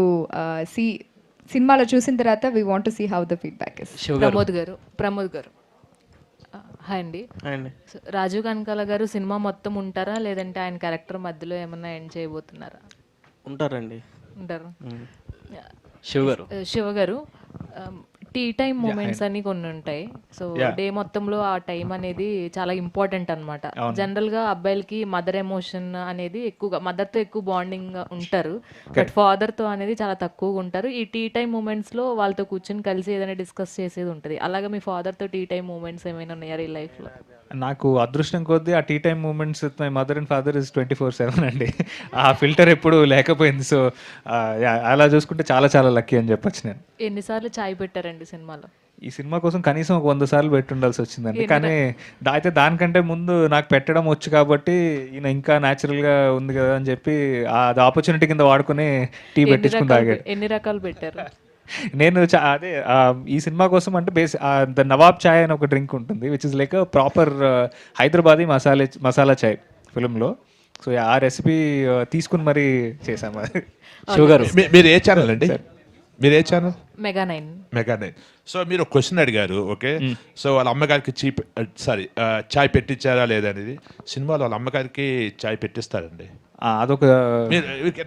see cinema lo chusin tarata. We want to see how the feedback is. Pramod గారు hi అండి. రాజీవ్ కనకాల గారు cinema మొత్తం ఉంటారా, లేదంటే ఆయన character మధ్యలో ఏమన్నా end చేయబోతున్నారా? ఉంటారండి. ఉంటారు. శివ గారు టీ టైం మూమెంట్స్ అని కొన్ని ఉంటాయి. సో డే మొత్తంలో ఆ టైం అనేది చాలా ఇంపార్టెంట్ అనమాట. జనరల్గా అబ్బాయిలకి మదర్ ఎమోషన్ అనేది ఎక్కువగా, మదర్తో ఎక్కువ బాండింగ్ ఉంటారు, బట్ ఫాదర్తో అనేది చాలా తక్కువగా ఉంటారు. ఈ టీ టైం మూమెంట్స్లో వాళ్ళతో కూర్చొని కలిసి ఏదైనా డిస్కస్ చేసేది ఉంటుంది. అలాగే మీ ఫాదర్తో టీ టైం మూమెంట్స్ ఏమైనా ఉన్నాయా ఈ లైఫ్లో? నాకు అదృష్టం కొద్దీ ఆ tea time moments with my mother and father is 24/7 అండి. ఆ ఫిల్టర్ ఎప్పుడు లేకపోయింది. సో అలా చూసుకుంటే చాలా చాలా లక్కీ అని చెప్పొచ్చు నేను. ఎన్నిసార్లు చాయ్ పెట్టారండి సినిమాలో? ఈ సినిమా కోసం కనీసం ఒక 100 సార్లు పెట్టుండాల్సి వచ్చిందండి. కానీ అయితే దానికంటే ముందు నాకు పెట్టడం వచ్చు కాబట్టి ఈయన ఇంకా న్యాచురల్గా ఉంది కదా అని చెప్పి అది ఆపర్చునిటీ కింద వాడుకుని టీ పెట్టించుకుని తాగాడు. ఎన్ని రకాలు పెట్టారు? నేను అదే ఈ సినిమా కోసం అంటే ద నవాబ్ చాయ్ అని ఒక డ్రింక్ ఉంటుంది, which is like proper Hyderabadi masala chai ఫిల్మ్లో. సో ఆ రెసిపీ తీసుకుని మరీ చేసాము. షుగర్. మీరు ఏ ఛానల్ అండి? మీరు ఏ ఛానల్? మెగా9. సో మీరు క్వశ్చన్ అడిగారు, ఓకే. సో వాళ్ళ అమ్మగారికి చాయ్ పెట్టించారా లేదనేది. సినిమాలో వాళ్ళ అమ్మగారికి చాయ్ పెట్టిస్తారండి. అదొక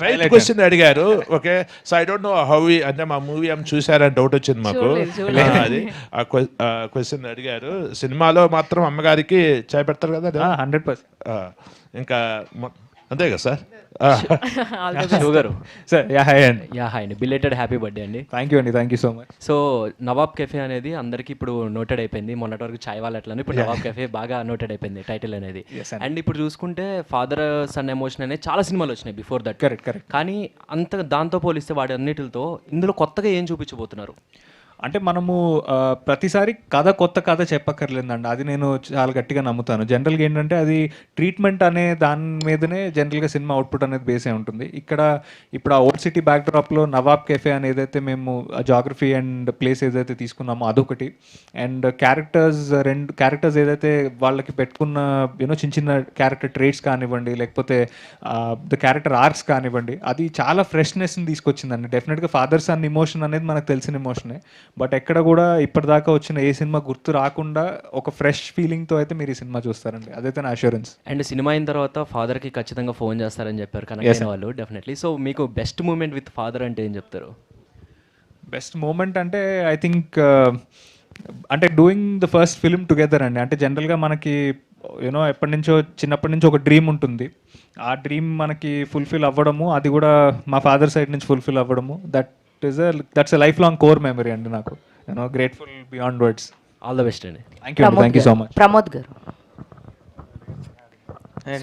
రైట్ క్వశ్చన్ అడిగారు, okay. So I don't know how అంటే మా మూవీ ఏమి చూసారని డౌట్ వచ్చింది మాకు. అది క్వశ్చన్ అడిగారు. సినిమాలో మాత్రం అమ్మగారికి చాయ్ పెడతారు కదా 100%. ఇంకా అంతే కదా సార్? షుగర్ సార్ హాయ్ అండి. బిలేటెడ్ హ్యాపీ బర్త్డే అండి. Thank you so much. So Nawab cafe అనేది అందరికీ ఇప్పుడు నోటెడ్ అయిపోయింది. మొన్నటి వరకు చాయ్ వాళ్ళ అట్లా, ఇప్పుడు నవాబ్ కెఫే బాగా నోటెడ్ అయిపోయింది టైటిల్ అనేది. అండ్ ఇప్పుడు చూసుకుంటే ఫాదర్ సన్ ఎమోషన్ అనేది చాలా సినిమాలు వచ్చినాయి బిఫోర్ దట్. కరెక్ట్. కానీ అంత దాంతో పోలిస్తే వాటి అన్నిటితో ఇందులో కొత్తగా ఏం చూపించబోతున్నారు? అంటే మనము ప్రతిసారి కొత్త కథ చెప్పక్కర్లేదండి. అది నేను చాలా గట్టిగా నమ్ముతాను. జనరల్గా ఏంటంటే అది ట్రీట్మెంట్ అనే దాని మీదనే జనరల్గా సినిమా అవుట్పుట్ అనేది బేస్ అయి ఉంటుంది. ఇప్పుడు ఆ ఓల్డ్ సిటీ బ్యాక్డ్రాప్లో నవాబ్ కెఫే అని ఏదైతే మేము జాగ్రఫీ అండ్ ప్లేస్ ఏదైతే తీసుకున్నామో అదొకటి, అండ్ రెండు క్యారెక్టర్స్ ఏదైతే వాళ్ళకి పెట్టుకున్న చిన్న చిన్న క్యారెక్టర్ ట్రేట్స్ కానివ్వండి, లేకపోతే ద క్యారెక్టర్ ఆర్క్స్ కానివ్వండి, అది చాలా ఫ్రెష్నెస్ని తీసుకొచ్చిందండి. డెఫినెట్గా ఫాదర్ సన్ ఇమోషన్ అనేది మనకు తెలిసిన ఇమోషనే, బట్ ఎక్కడ కూడా ఇప్పటిదాకా వచ్చిన ఏ సినిమా గుర్తు రాకుండా ఒక ఫ్రెష్ ఫీలింగ్తో అయితే మీరు ఈ సినిమా చూస్తారండి. అదైతే నా అష్యూరెన్స్. అండ్ సినిమా అయిన తర్వాత ఫాదర్కి ఖచ్చితంగా ఫోన్ చేస్తారని చెప్పారు కనెక్ట్ అయిన వాళ్ళు డెఫినెట్లీ. సో మీకు బెస్ట్ మూమెంట్ విత్ ఫాదర్ అంటే ఏం చెప్తారు? బెస్ట్ మూమెంట్ అంటే ఐ థింక్ అంటే doing the first film together అండి. అంటే జనరల్గా మనకి చిన్నప్పటి నుంచి ఒక డ్రీమ్ ఉంటుంది. ఆ డ్రీమ్ మనకి ఫుల్ఫిల్ అవ్వడము, అది కూడా మా ఫాదర్ సైడ్ నుంచి ఫుల్ఫిల్ అవ్వడము, that's a lifelong core memory అండి నాకు. grateful beyond words. All the best అండి. Thank you so much. Pramod గారు,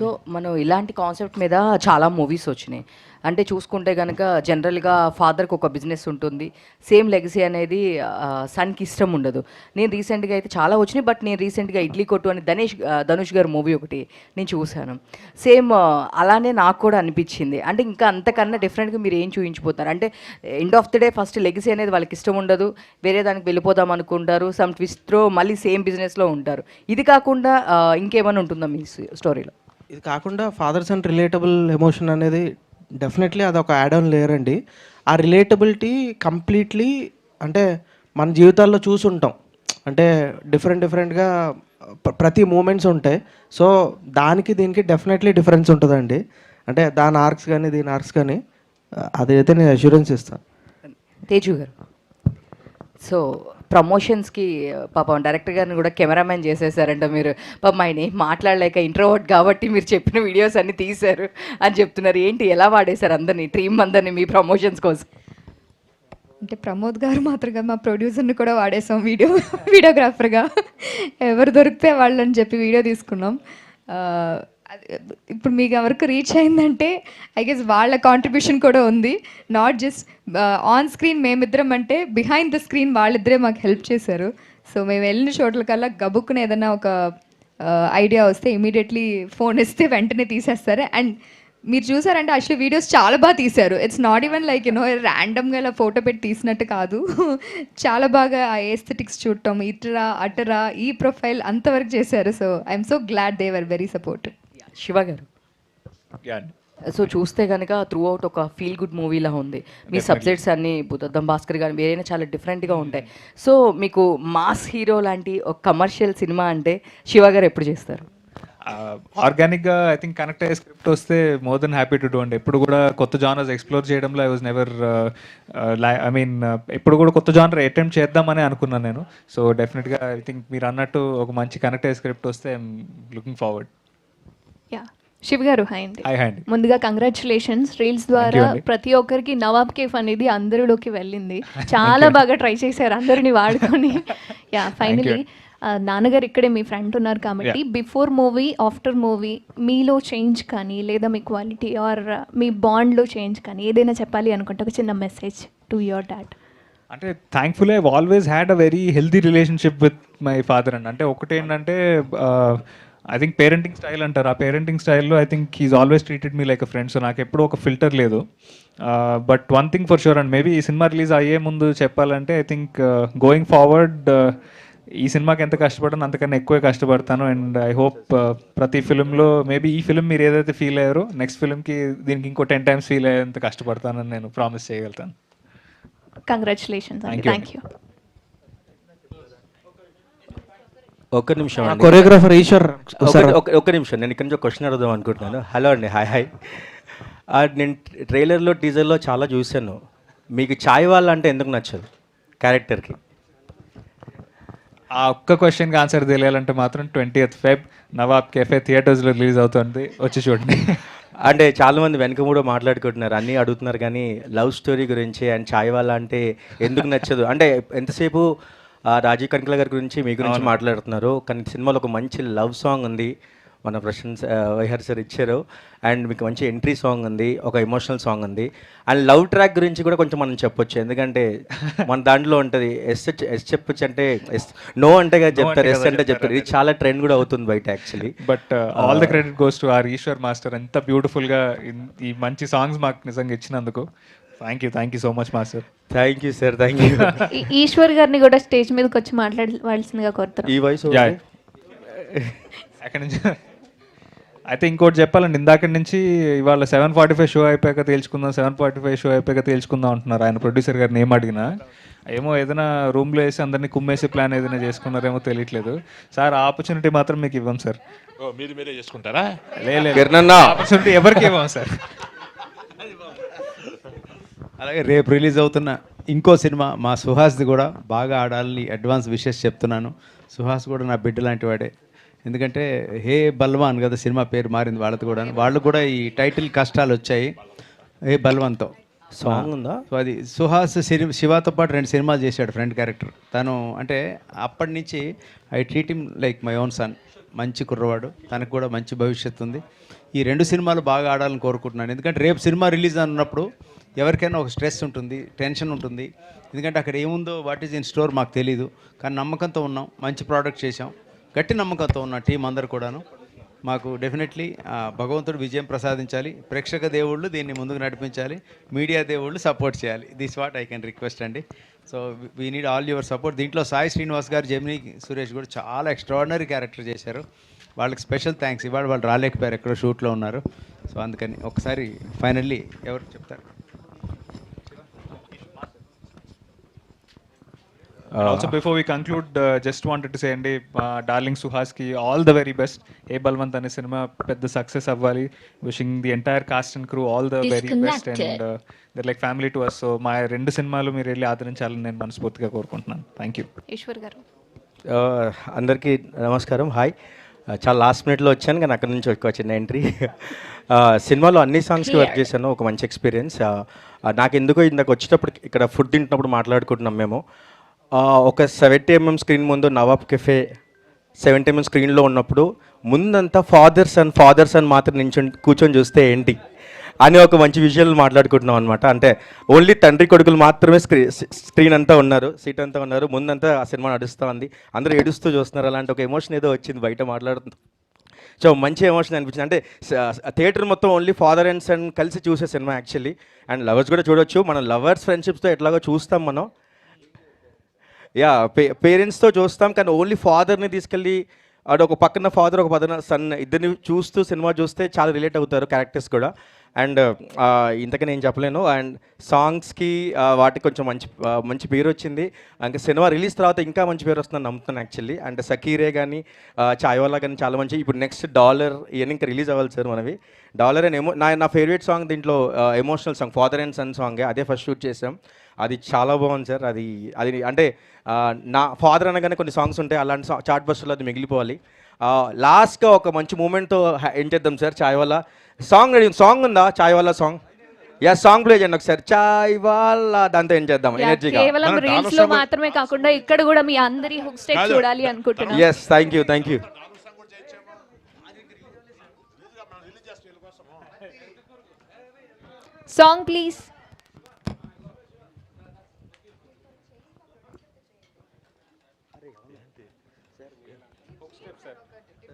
సో మనం ఇలాంటి కాన్సెప్ట్ మీద చాలా మూవీస్ వచ్చినాయి. అంటే చూసుకుంటే కనుక జనరల్గా ఫాదర్కి ఒక బిజినెస్ ఉంటుంది, సేమ్ లెగసీ అనేది సన్కి ఇష్టం ఉండదు. నేను రీసెంట్గా అయితే చాలా వచ్చినాయి, బట్ నేను రీసెంట్గా ఇడ్లీ కొట్టు అని ధనుష్ గారు మూవీ ఒకటి నేను చూశాను. సేమ్ అలానే నాకు కూడా అనిపించింది. అంటే ఇంకా అంతకన్నా డిఫరెంట్గా మీరు ఏం చూపించిపోతారు? అంటే end of the day first legacy అనేది వాళ్ళకి ఇష్టం ఉండదు, వేరే దానికి వెళ్ళిపోదాం అనుకుంటారు, సమ్ ట్విస్ట్తో మళ్ళీ సేమ్ బిజినెస్లో ఉంటారు. ఇది కాకుండా ఇంకేమైనా ఉంటుందా మీ స్టోరీలో? ఇది కాకుండా ఫాదర్స్ అండ్ రిలేటబుల్ ఎమోషన్ అనేది డెఫినెట్లీ అదొక యాడ్ ఆన్ లేయర్ అండి. ఆ రిలేటబిలిటీ కంప్లీట్లీ అంటే మన జీవితాల్లో చూసుంటాం. అంటే డిఫరెంట్గా ప్రతి మూమెంట్స్ ఉంటాయి. సో దానికి దీనికి డెఫినెట్లీ డిఫరెన్స్ ఉంటుందండి. అంటే దాని ఆర్క్స్ కానీ దీని ఆర్క్స్ కానీ అదైతే నేను అష్యూరెన్స్ ఇస్తాను. తేజు గారు, సో ప్రమోషన్స్కి పాపం డైరెక్టర్ గారిని కూడా కెమెరామెన్ చేసేసారంట మీరు. పాపం ఆయన ఏం మాట్లాడలేక ఇంట్రోవర్ట్ కాబట్టి మీరు చెప్పిన వీడియోస్ అన్ని తీశారు అని చెప్తున్నారు. ఏంటి, ఎలా వాడేశారు అందరినీ, టీమ్ అందరినీ మీ ప్రమోషన్స్ కోసం? అంటే ప్రమోద్ గారు మాత్రంగా మా ప్రొడ్యూసర్ని కూడా వాడేసాం వీడియోగ్రాఫర్గా. ఎవరు దొరికితే వాళ్ళని చెప్పి వీడియో తీసుకున్నాం. ఇప్పుడు మీకు ఎవరికి రీచ్ అయిందంటే ఐ గెస్ వాళ్ళ కాంట్రిబ్యూషన్ కూడా ఉంది. నాట్ జస్ట్ ఆన్ స్క్రీన్ మేమిద్దరం, అంటే బిహైండ్ ద స్క్రీన్ వాళ్ళిద్దరే మాకు హెల్ప్ చేశారు. సో మేము వెళ్ళిన చోట్లకల్లా గబుక్కుని ఏదైనా ఒక ఐడియా వస్తే ఇమీడియట్లీ ఫోన్ ఇస్తే వెంటనే తీసేస్తారు. అండ్ మీరు చూసారంటే యాక్చువల్లీ వీడియోస్ చాలా బాగా తీశారు. ఇట్స్ నాట్ ఈవెన్ లైక్ ర్యాండమ్గా ఇలా ఫోటో పెట్టి తీసినట్టు కాదు. చాలా బాగా ఆ ఏస్థెటిక్స్ చూడటం, ఇటరా అటరా ఈ ప్రొఫైల్ అంతవరకు చేశారు. So I'm so glad they were very supportive. Shiva గారు, సో చూస్తే కనుక త్రూ అవుట్ ఒక ఫీల్ గుడ్ మూవీలా ఉంది. మీ సబ్జెక్ట్స్ అన్ని భూతద్దం భాస్కర్ కానీ వేరైనా చాలా డిఫరెంట్గా ఉంటాయి. సో మీకు మాస్ హీరో లాంటి ఒక కమర్షియల్ సినిమా అంటే శివ గారు ఎప్పుడు చేస్తారు? ఆర్గానిక్గా ఐ థింక్ కనెక్ట్ అయ్యే స్క్రిప్ట్ వస్తే more than happy to do అండి. ఎప్పుడు కూడా కొత్త జానర్స్ ఎక్స్ప్లోర్ చేయడంలో I was never I mean ఎప్పుడు కూడా కొత్త జానర్ అటెంప్ట్ చేద్దామని అనుకున్నాను నేను. సో డెఫినెట్గా ఐ థింక్ మీరు అన్నట్టు ఒక మంచి కనెక్ట్ అయ్యే స్క్రిప్ట్ వస్తే I'm looking forward. Yeah, Shiv గారు హాయ్ అండి. హాయ్ అండి. ముందుగా కంగ్రాచులేషన్స్, రీల్స్ ద్వారా ప్రతి ఒక్కరికి నవాబ్ కేఫ్ అనేది అందరిలోకి వెళ్ళింది. చాలా బాగా ట్రై చేశారు అందరిని వాడుకొని. యా, ఫైనలీ నాన్నగారు ఇక్కడే మీ ఫ్రెండ్ ఉన్నారు కాబట్టి బిఫోర్ మూవీ ఆఫ్టర్ మూవీ మీలో చేంజ్ కానీ లేదా మీ క్వాలిటీ ఆర్ మీ బాండ్లో చేంజ్ కానీ ఏదైనా చెప్పాలి అనుకుంటే ఒక చిన్న మెసేజ్ టు యువర్ డాడ్. అంటే thankfully I always had a very healthy relationship with my father అండి. అంటే ఒకటేంటంటే ఐ థింక్ పేరెంటింగ్ స్టైల్ అంటారు. ఆ పేరెంటింగ్ స్టైల్లో I think he's always treated me like a friend. So నాకు ఎప్పుడూ ఒక ఫిల్టర్ లేదు. But one thing for sure and maybe ఈ సినిమా రిలీజ్ అయ్యే ముందు చెప్పాలంటే ఐ థింక్ గోయింగ్ ఫార్వర్డ్ ఈ సినిమాకి ఎంత కష్టపడను అంతకన్నా ఎక్కువే కష్టపడతాను. అండ్ ఐ హోప్ ప్రతి ఫిలింలో మేబీ ఈ ఫిలిం మీరు ఏదైతే ఫీల్ అయ్యారో నెక్స్ట్ ఫిలింకి దీనికి ఇంకో 10 times ఫీల్ అయ్యేంత కష్టపడతానని నేను ప్రామిస్ చేయగలుగుతాను. Congratulations, thank you. ఒక్క నిమిషం, కొరియోగ్రాఫర్ ఈశ్వర్ ఒక్క నిమిషం, నేను ఇక్కడ నుంచి క్వశ్చన్ అడుగుదాం అనుకుంటున్నాను. హలో అండి, హాయ్. నేను ట్రైలర్లో టీజర్లో చాలా చూశాను. మీకు చాయ్ వాళ్ళ అంటే ఎందుకు నచ్చదు క్యారెక్టర్కి? ఆ ఒక్క క్వశ్చన్కి ఆన్సర్ తెలియాలంటే మాత్రం 20th Feb నవాబ్ కేఫే థియేటర్స్లో రిలీజ్ అవుతుంది, వచ్చి చూడండి. అంటే చాలామంది వెనక కూడా మాట్లాడుకుంటున్నారు, అన్నీ అడుగుతున్నారు, కానీ లవ్ స్టోరీ గురించి అండ్ చాయ్ వాళ్ళ అంటే ఎందుకు నచ్చదు అంటే ఎంతసేపు రాజీవ్ కనకల గారి గురించి మీ గురించి మాట్లాడుతున్నారు, కానీ సినిమాలో ఒక మంచి లవ్ సాంగ్ ఉంది, మన ప్రశాంత్ వైహర్ సార్ ఇచ్చారు, అండ్ మీకు మంచి ఎంట్రీ సాంగ్ ఉంది, ఒక ఎమోషనల్ సాంగ్ ఉంది, అండ్ లవ్ ట్రాక్ గురించి కూడా కొంచెం మనం చెప్పొచ్చు. ఎందుకంటే మన దాంట్లో ఉంటుంది ఎస్ చెప్పొచ్చు అంటే ఎస్, నో అంటే కదా చెప్తారు, ఎస్ అంటే చెప్తారు. ఇది చాలా ట్రెండ్ కూడా అవుతుంది బయట actually. But all the credit goes to our Eshwar master. ఎంత బ్యూటిఫుల్గా ఈ మంచి సాంగ్స్ మాకు నిజంగా ఇచ్చినందుకు thank you so much master. Thank you sir, thank you. Eshwar గారిని కూడా స్టేజ్ మీదకి వచ్చి మాట్లాడవలసిందిగా కోరుతారు. ఈ వయసు అక్కడి నుంచి అయితే ఇంకోటి చెప్పాలండి, ఇందాక నుంచి ఇవాళ 7:45 షో అయిపోయాక తేల్చుకుందాం, 7:45 షో అయిపోయాక తేల్చుకుందాం అంటున్నారు ఆయన ప్రొడ్యూసర్ గారిని. ఏం అడిగినా ఏమో ఏదైనా రూమ్లో వేసి అందరినీ కుమ్మేసి ప్లాన్ ఏదైనా చేసుకున్నారేమో తెలియట్లేదు సార్. ఆ ఆపర్చునిటీ మాత్రం మీకు ఇవ్వం సార్. మీరే చేసుకుంటారా? లేదు, ఆపర్చునిటీ ఎవరికి ఇవ్వం సార్. అలాగే రేపు రిలీజ్ అవుతున్న ఇంకో సినిమా మా సుహాస్ది కూడా బాగా ఆడాలని అడ్వాన్స్ విషెస్ చెప్తున్నాను. సుహాస్ కూడా నా బిడ్డ లాంటి వాడే. ఎందుకంటే హే బల్వాన్ కదా సినిమా పేరు మారింది వాళ్ళది కూడా. వాళ్ళు కూడా ఈ టైటిల్ కష్టాలు వచ్చాయి హే బల్వాన్తో. సాంగ్ ఉందా? సో అది సుహాస్ శివాతో పాటు 2 సినిమాలు చేశాడు ఫ్రెండ్ క్యారెక్టర్. తను అంటే అప్పటి నుంచి I treat him like my own son. మంచి కుర్రవాడు, తనకు కూడా మంచి భవిష్యత్తు ఉంది. ఈ 2 సినిమాలు బాగా ఆడాలని కోరుకుంటున్నాను. ఎందుకంటే రేపు సినిమా రిలీజ్ అన్నప్పుడు ఎవరికైనా ఒక స్ట్రెస్ ఉంటుంది, టెన్షన్ ఉంటుంది. ఎందుకంటే అక్కడ ఏముందో వాట్ ఈజ్ ఇన్ స్టోర్ మాకు తెలీదు. కానీ నమ్మకంతో ఉన్నాం, మంచి ప్రోడక్ట్ చేసాం, గట్టి నమ్మకంతో ఉన్న టీం అందరు కూడాను. మాకు డెఫినెట్లీ భగవంతుడు విజయం ప్రసాదించాలి, ప్రేక్షక దేవుళ్ళు దీన్ని ముందుకు నడిపించాలి, మీడియా దేవుళ్ళు సపోర్ట్ చేయాలి. This what I can request అండి. So we need all your support. దీంట్లో సాయి శ్రీనివాస్ గారు, జెమినీ సురేష్ కూడా చాలా ఎక్స్ట్రాడినరీ క్యారెక్టర్ చేశారు. వాళ్ళకి స్పెషల్ థ్యాంక్స్. ఇవాళ వాళ్ళు రాలేకపోయారు, ఎక్కడో షూట్లో ఉన్నారు. సో అందుకని ఒకసారి ఫైనల్లీ ఎవరు చెప్తారు? Also before we conclude just wanted to say అండి, డార్లింగ్ సుహాస్కి ఆల్ ద వెరీ బెస్ట్. ఏ బల్వంత్ అనే సినిమా పెద్ద సక్సెస్ అవ్వాలి. Wishing the entire cast and crew all the very best and other like family to us. So మా 2 సినిమాలు మీరు వెళ్ళి ఆదరించాలని నేను మనస్ఫూర్తిగా కోరుకుంటున్నాను. Thank you. ఈశ్వర్ గారు. అందరికీ నమస్కారం, హాయ్. చాలా లాస్ట్ మినిట్లో వచ్చాను కానీ అక్కడ నుంచి ఒక చిన్న ఎంట్రీ. సినిమాలో అన్ని సాంగ్స్కి వర్క్ చేశాను, ఒక మంచి ఎక్స్పీరియన్స్. నాకు ఎందుకో ఇందాక వచ్చేటప్పుడు ఇక్కడ ఫుడ్ తింటున్నప్పుడు మాట్లాడుకుంటున్నాం మేము. ఒక 70 mm స్క్రీన్ ముందు నవాబ్ కెఫే 70 mm స్క్రీన్లో ఉన్నప్పుడు ముందంతా ఫాదర్స్ అండ్ మాత్రం కూర్చొని చూస్తే ఏంటి అని ఒక మంచి విజువల్ మాట్లాడుకుంటున్నాం అనమాట. అంటే ఓన్లీ తండ్రి కొడుకులు మాత్రమే స్క్రీన్ అంతా ఉన్నారు, సీట్ అంతా ఉన్నారు, ముందంతా ఆ సినిమా నడుస్తూ ఉంది, అందరూ ఏడుస్తూ చూస్తున్నారు. అలాంటి ఒక ఎమోషన్ ఏదో వచ్చింది బయట మాట్లాడుతుంది. సో మంచి ఎమోషన్ అనిపించింది. అంటే థియేటర్ మొత్తం ఓన్లీ ఫాదర్ అండ్ సన్ కలిసి చూసే సినిమా యాక్చువల్లీ. అండ్ లవర్స్ కూడా చూడొచ్చు. మనం లవర్స్ ఫ్రెండ్షిప్స్తో ఎట్లాగో చూస్తాం మనం, పేరెంట్స్తో చూస్తాం, కానీ ఓన్లీ ఫాదర్ని తీసుకెళ్ళి అటు ఒక పక్కన ఫాదర్ ఒక పక్కన సన్ ఇద్దరిని చూస్తూ సినిమా చూస్తే చాలా రిలేట్ అవుతారు క్యారెక్టర్స్ కూడా. అండ్ ఇంతకీ నేను చెప్పలేను. అండ్ సాంగ్స్కి వాటికి కొంచెం మంచి పేరు వచ్చింది. ఇంకా సినిమా రిలీజ్ తర్వాత ఇంకా మంచి పేరు వస్తుందని నమ్ముతున్నాను యాక్చువల్లీ. అండ్ సకీరే కానీ చాయ్వాలా కానీ చాలా మంచి. ఇప్పుడు నెక్స్ట్ డాలర్ ఇవన్నీ ఇంకా రిలీజ్ అవ్వాలి సార్ మనవి. డాలర్ అండ్ నా ఫేవరెట్ సాంగ్ దీంట్లో emotional song father and son సాంగే, అదే ఫస్ట్ షూట్ చేసాం. అది చాలా బాగుంది సార్. అది అంటే నా ఫాదర్ అనగానే కొన్ని సాంగ్స్ ఉంటాయి, అలాంటి చార్ట్ బస్టర్లో అది మిగిలిపోవాలి. లాస్ట్గా ఒక మంచి మూమెంట్తో ఏం చేద్దాం సార్. చాయ్వాలా సాంగ్ ఉందా? చాయ్వాలా సాంగ్, సాంగ్ ప్లే చేయండి ఒకసారి. చాయ్వాలా దాంతో ఏం చేద్దాం ఎనర్జీగా. కేవలం రీల్స్ లో మాత్రమే కాకుండా ఇక్కడ కూడా మీ అందరి హుక్ స్టెప్ చూడాలి అనుకుంటున్నాను. Yes, thank you. Song please.